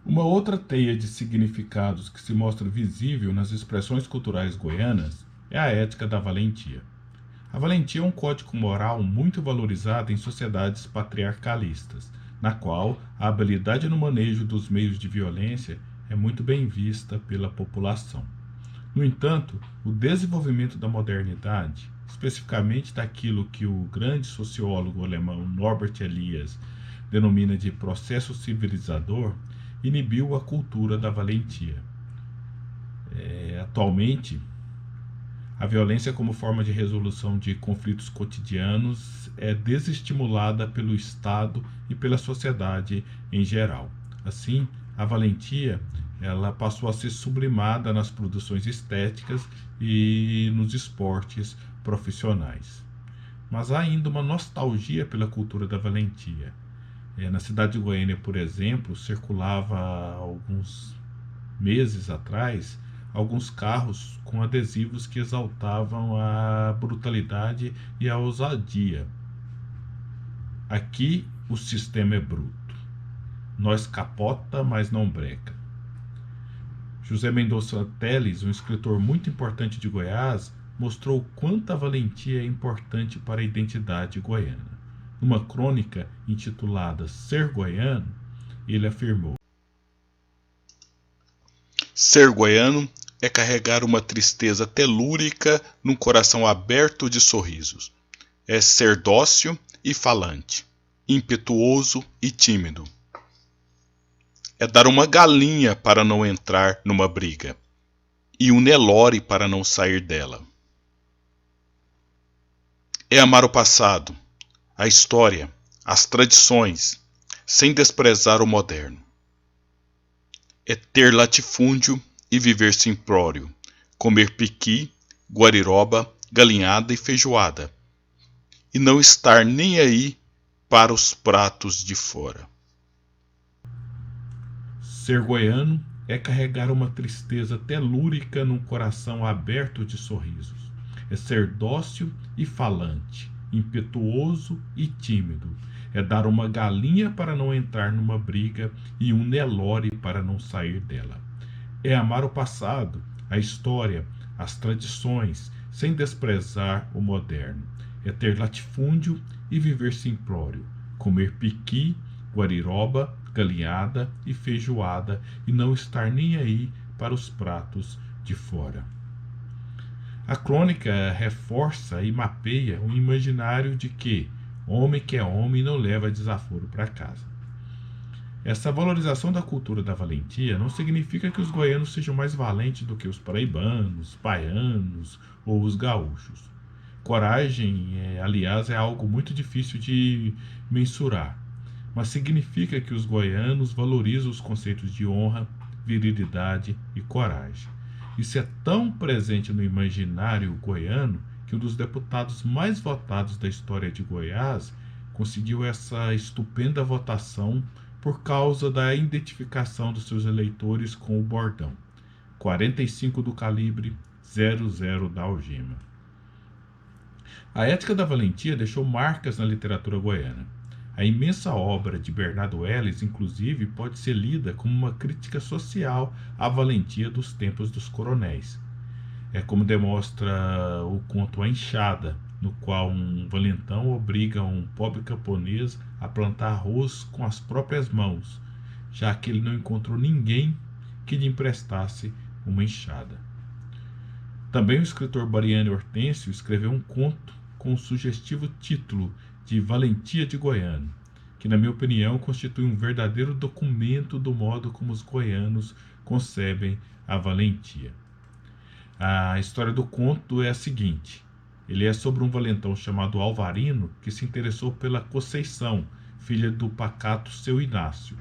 Uma outra teia de significados que se mostra visível nas expressões culturais goianas é a ética da valentia. A valentia é um código moral muito valorizado em sociedades patriarcalistas, na qual a habilidade no manejo dos meios de violência é muito bem vista pela população. No entanto, o desenvolvimento da modernidade, especificamente daquilo que o grande sociólogo alemão Norbert Elias denomina de processo civilizador, inibiu a cultura da valentia. Atualmente, a violência como forma de resolução de conflitos cotidianos é desestimulada pelo Estado e pela sociedade em geral. Assim, a valentia ela passou a ser sublimada nas produções estéticas e nos esportes profissionais. Mas há ainda uma nostalgia pela cultura da valentia. Na cidade de Goiânia, por exemplo, circulava há alguns meses atrás alguns carros com adesivos que exaltavam a brutalidade e a ousadia. Aqui o sistema é bruto. Nós capota, mas não breca. José Mendonça Teles, um escritor muito importante de Goiás, mostrou quanta valentia é importante para a identidade goiana. Numa crônica intitulada Ser Goiano, ele afirmou: Ser goiano é carregar uma tristeza telúrica num coração aberto de sorrisos. É ser dócil e falante, impetuoso e tímido. É dar uma galinha para não entrar numa briga e um Nelore para não sair dela. É amar o passado, a história, as tradições, sem desprezar o moderno. É ter latifúndio e viver simplório, comer piqui, guariroba, galinhada e feijoada, e não estar nem aí para os pratos de fora. Ser goiano é carregar uma tristeza telúrica num coração aberto de sorrisos. É ser dócil e falante, impetuoso e tímido. É dar uma galinha para não entrar numa briga e um Nelore para não sair dela. É amar o passado, a história, as tradições, sem desprezar o moderno. É ter latifúndio e viver simplório, comer piqui, guariroba, galinhada e feijoada e não estar nem aí para os pratos de fora. A crônica reforça e mapeia o imaginário de que homem que é homem não leva desaforo para casa. Essa valorização da cultura da valentia não significa que os goianos sejam mais valentes do que os paraibanos, baianos ou os gaúchos. Coragem, aliás, é algo muito difícil de mensurar, mas significa que os goianos valorizam os conceitos de honra, virilidade e coragem. Isso é tão presente no imaginário goiano que um dos deputados mais votados da história de Goiás conseguiu essa estupenda votação por causa da identificação dos seus eleitores com o bordão: 45 do calibre, 00 da algema. A ética da valentia deixou marcas na literatura goiana. A imensa obra de Bernardo Ellis, inclusive, pode ser lida como uma crítica social à valentia dos tempos dos coronéis. É como demonstra o conto A Enxada, no qual um valentão obriga um pobre camponês a plantar arroz com as próprias mãos, já que ele não encontrou ninguém que lhe emprestasse uma enxada. Também o escritor Bariano Hortêncio escreveu um conto com o sugestivo título de Valentia de Goiano, que, na minha opinião, constitui um verdadeiro documento do modo como os goianos concebem a valentia. A história do conto é a seguinte: ele é sobre um valentão chamado Alvarino que se interessou pela Conceição, filha do pacato seu Inácio.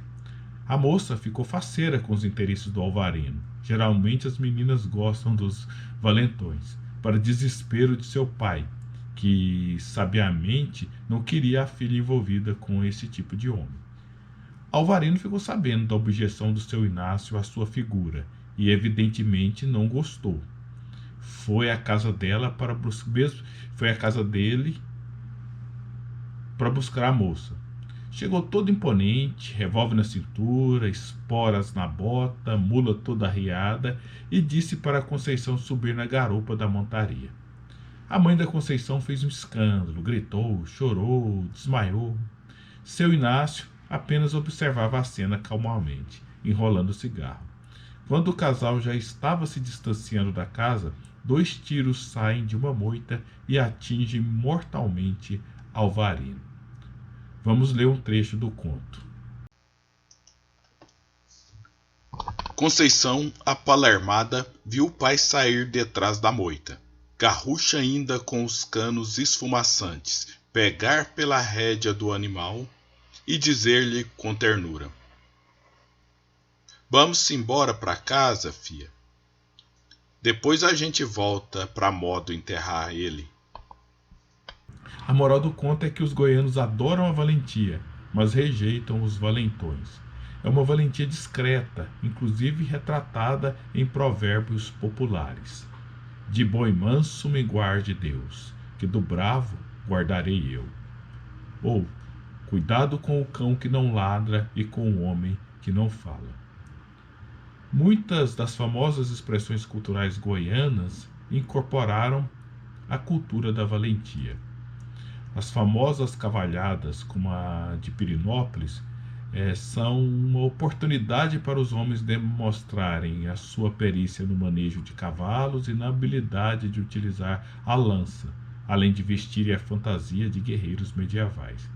A moça ficou faceira com os interesses do Alvarino. Geralmente as meninas gostam dos valentões, para desespero de seu pai, que sabiamente não queria a filha envolvida com esse tipo de homem. Alvarino ficou sabendo da objeção do seu Inácio à sua figura e evidentemente não gostou. Foi à casa dele para buscar a moça. Chegou todo imponente, revólver na cintura, esporas na bota, mula toda arriada, e disse para a Conceição subir na garupa da montaria. A mãe da Conceição fez um escândalo, gritou, chorou, desmaiou. Seu Inácio apenas observava a cena calmamente, enrolando o cigarro. Quando o casal já estava se distanciando da casa, 2 tiros saem de uma moita e atingem mortalmente Alvarino. Vamos ler um trecho do conto. Conceição, apalermada, viu o pai sair detrás da moita. Garrucha ainda com os canos esfumaçantes, pegar pela rédea do animal e dizer-lhe com ternura: "Vamos embora pra casa, fia. Depois a gente volta pra modo enterrar ele." A moral do conto é que os goianos adoram a valentia, mas rejeitam os valentões. É uma valentia discreta, inclusive retratada em provérbios populares. De boi manso me guarde Deus, que do bravo guardarei eu. Ou, cuidado com o cão que não ladra e com o homem que não fala. Muitas das famosas expressões culturais goianas incorporaram a cultura da valentia. As famosas cavalhadas, como a de Pirinópolis, são uma oportunidade para os homens demonstrarem a sua perícia no manejo de cavalos e na habilidade de utilizar a lança, além de vestirem a fantasia de guerreiros medievais.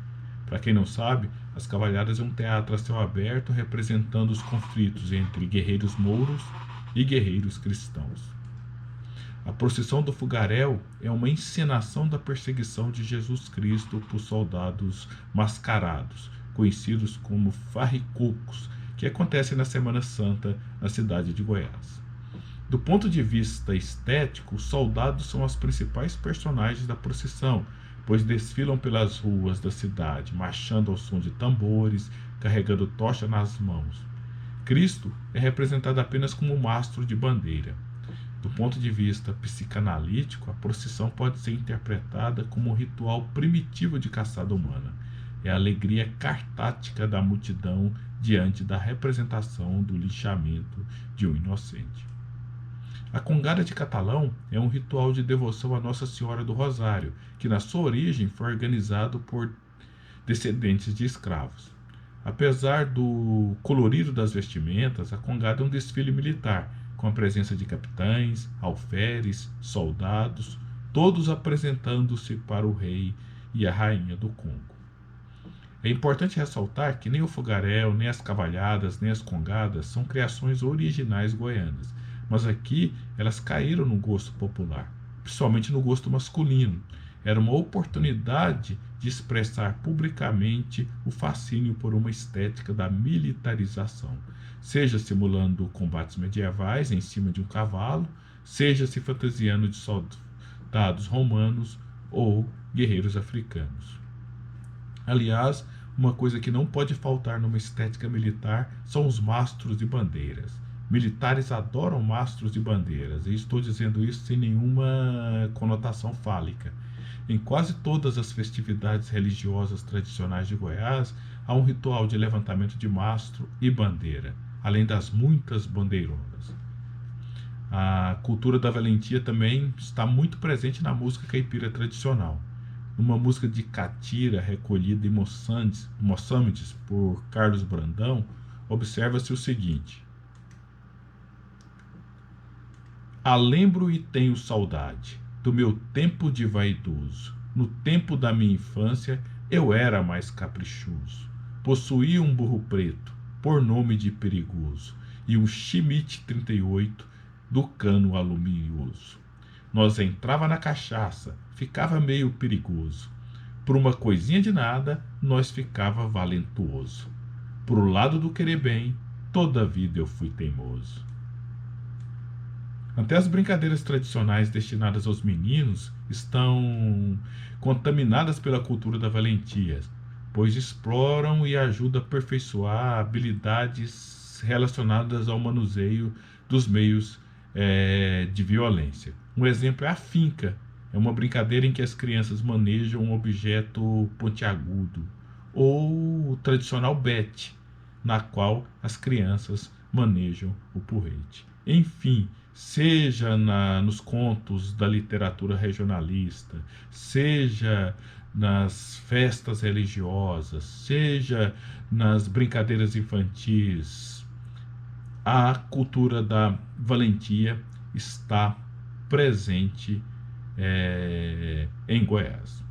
Para quem não sabe, as cavalhadas é um teatro a céu aberto representando os conflitos entre guerreiros mouros e guerreiros cristãos. A procissão do fogaréu é uma encenação da perseguição de Jesus Cristo por soldados mascarados, conhecidos como farricocos, que acontece na Semana Santa na cidade de Goiás. Do ponto de vista estético, os soldados são os principais personagens da procissão, pois desfilam pelas ruas da cidade, marchando ao som de tambores, carregando tocha nas mãos. Cristo é representado apenas como um mastro de bandeira. Do ponto de vista psicanalítico, a procissão pode ser interpretada como um ritual primitivo de caçada humana. É a alegria cartática da multidão diante da representação do linchamento de um inocente. A Congada de Catalão é um ritual de devoção a Nossa Senhora do Rosário, que na sua origem foi organizado por descendentes de escravos. Apesar do colorido das vestimentas, a Congada é um desfile militar, com a presença de capitães, alferes, soldados, todos apresentando-se para o rei e a rainha do Congo. É importante ressaltar que nem o fogaréu, nem as cavalhadas, nem as congadas são criações originais goianas, mas aqui elas caíram no gosto popular, principalmente no gosto masculino. Era uma oportunidade de expressar publicamente o fascínio por uma estética da militarização, seja simulando combates medievais em cima de um cavalo, seja se fantasiando de soldados romanos ou guerreiros africanos. Aliás, uma coisa que não pode faltar numa estética militar são os mastros e bandeiras. Militares adoram mastros e bandeiras, e estou dizendo isso sem nenhuma conotação fálica. Em quase todas as festividades religiosas tradicionais de Goiás, há um ritual de levantamento de mastro e bandeira, além das muitas bandeironas. A cultura da valentia também está muito presente na música caipira tradicional. Numa música de catira recolhida em Moçambiques por Carlos Brandão, observa-se o seguinte: "Ah, lembro e tenho saudade do meu tempo de vaidoso. No tempo da minha infância eu era mais caprichoso. Possuía um burro preto, por nome de perigoso, e um Schmidt 38 do cano aluminoso. Nós entrava na cachaça, ficava meio perigoso. Por uma coisinha de nada, nós ficava valentuoso. Pro lado do querer bem, toda a vida eu fui teimoso." Até as brincadeiras tradicionais destinadas aos meninos estão contaminadas pela cultura da valentia, pois exploram e ajudam a aperfeiçoar habilidades relacionadas ao manuseio dos meios de violência. Um exemplo é a finca. É uma brincadeira em que as crianças manejam um objeto pontiagudo, ou o tradicional bete, na qual as crianças manejam o porrete. Enfim, seja nos contos da literatura regionalista, seja nas festas religiosas, seja nas brincadeiras infantis, a cultura da valentia está presente em Goiás.